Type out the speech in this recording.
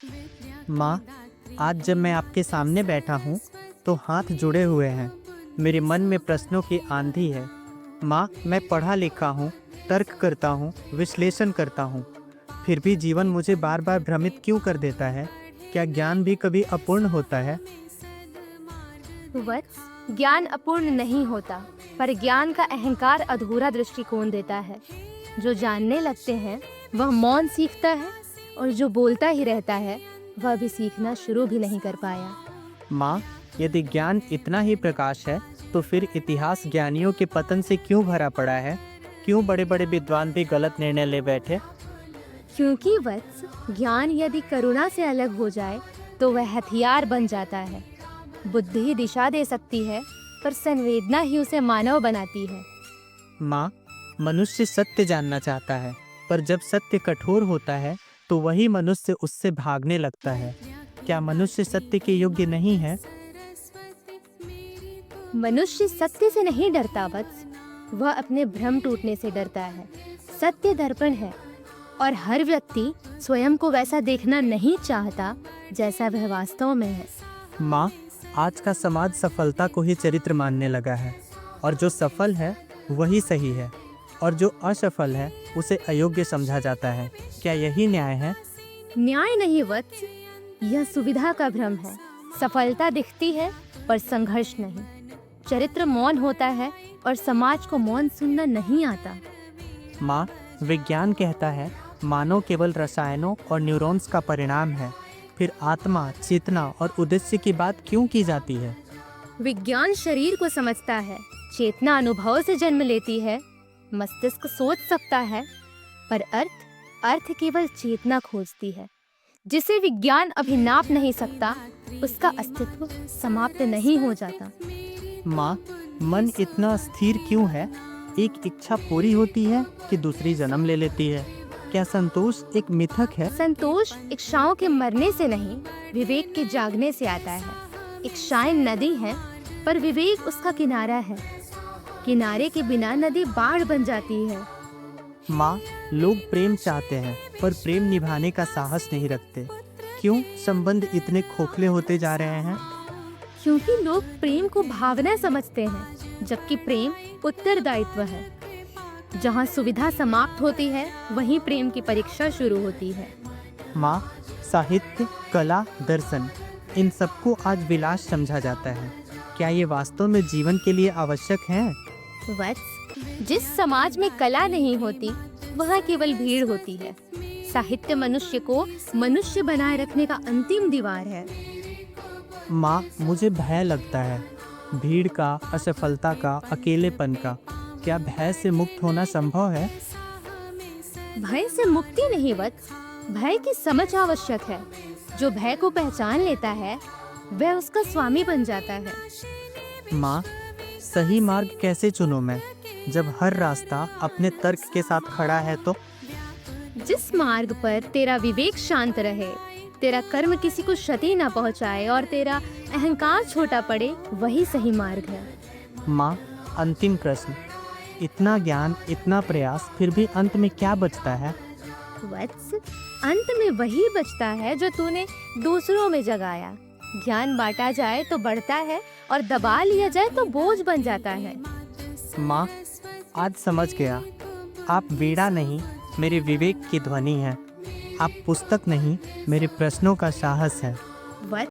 माँ, आज जब मैं आपके सामने बैठा हूँ तो हाथ जुड़े हुए हैं। मेरे मन में प्रश्नों की आंधी है। माँ, मैं पढ़ा लिखा हूँ, तर्क करता हूँ, विश्लेषण करता हूँ, फिर भी जीवन मुझे बार बार भ्रमित क्यों कर देता है? क्या ज्ञान भी कभी अपूर्ण होता है? वत्स, ज्ञान अपूर्ण नहीं होता, पर ज्ञान का अहंकार अधूरा दृष्टिकोण देता है। जो जानने लगते हैं वह मौन सीखता है, और जो बोलता ही रहता है वह भी सीखना शुरू भी नहीं कर पाया। माँ, यदि ज्ञान इतना ही प्रकाश है तो फिर इतिहास ज्ञानियों के पतन से क्यों भरा पड़ा है? क्यों बड़े बड़े विद्वान भी गलत निर्णय ले बैठे? क्योंकि वत्स, ज्ञान यदि करुणा से अलग हो जाए तो वह हथियार बन जाता है। बुद्धि दिशा दे सकती है, पर संवेदना ही उसे मानव बनाती है। माँ, मनुष्य सत्य जानना चाहता है, पर जब सत्य कठोर होता है तो वही मनुष्य उससे भागने लगता है। क्या मनुष्य सत्य के योग्य नहीं है? मनुष्य सत्य से नहीं डरता वत्स, वह अपने भ्रम टूटने से डरता है। सत्य दर्पण है, और हर व्यक्ति स्वयं को वैसा देखना नहीं चाहता जैसा वह वास्तव में है। माँ, आज का समाज सफलता को ही चरित्र मानने लगा है, और जो सफल है वही सही है, और जो असफल है उसे अयोग्य समझा जाता है। क्या यही न्याय है? न्याय नहीं वत्स, यह सुविधा का भ्रम है। सफलता दिखती है पर संघर्ष नहीं। चरित्र मौन होता है, और समाज को मौन सुनना नहीं आता। माँ, विज्ञान कहता है मानव केवल रसायनों और न्यूरॉन्स का परिणाम है। फिर आत्मा, चेतना और उद्देश्य की बात क्यों की जाती है? विज्ञान शरीर को समझता है, चेतना अनुभव से जन्म लेती है, मस्तिष्क सोच सकता है, पर अर्थ केवल चेतना खोजती है। जिसे विज्ञान अभी नाप नहीं सकता, उसका अस्तित्व समाप्त नहीं हो जाता। माँ, मन इतना स्थिर क्यों है? एक इच्छा पूरी होती है कि दूसरी जन्म ले लेती है। क्या संतोष एक मिथक है? संतोष इच्छाओं के मरने से नहीं, विवेक के जागने से आता है। इच्छाएं नदी है, पर विवेक उसका किनारा है। किनारे के बिना नदी बाढ़ बन जाती है। माँ, लोग प्रेम चाहते हैं पर प्रेम निभाने का साहस नहीं रखते। क्यों संबंध इतने खोखले होते जा रहे हैं? क्योंकि लोग प्रेम को भावना समझते हैं, जबकि प्रेम उत्तरदायित्व है। जहाँ सुविधा समाप्त होती है, वहीं प्रेम की परीक्षा शुरू होती है। माँ, साहित्य, कला, दर्शन, इन सबको आज विलास समझा जाता है। क्या ये वास्तव में जीवन के लिए आवश्यक है? वत्स, जिस समाज में कला नहीं होती, वहाँ केवल भीड़ होती है। साहित्य मनुष्य को मनुष्य बनाए रखने का अंतिम दीवार है। माँ, मुझे भय लगता है, भीड़ का, असफलता का, अकेलेपन का। क्या भय से मुक्त होना संभव है? भय से मुक्ति नहीं वत्स, भय की समझ आवश्यक है। जो भय को पहचान लेता है, वह उसका स्वामी बन जाता है। माँ, सही मार्ग कैसे चुनूं मैं, जब हर रास्ता अपने तर्क के साथ खड़ा है तो? जिस मार्ग पर तेरा विवेक शांत रहे, तेरा कर्म किसी को क्षति न पहुंचाए, और तेरा अहंकार छोटा पड़े, वही सही मार्ग है। माँ, अंतिम प्रश्न। इतना ज्ञान, इतना प्रयास, फिर भी अंत में क्या बचता है? वत्स, अंत में वही बचता है जो तूने दूसरों में जगाया। ज्ञान बांटा जाए तो बढ़ता है, और दबा लिया जाए तो बोझ बन जाता है। माँ, आज समझ गया। आप वीणा नहीं, मेरे विवेक की ध्वनि हैं। आप पुस्तक नहीं, मेरे प्रश्नों का साहस है।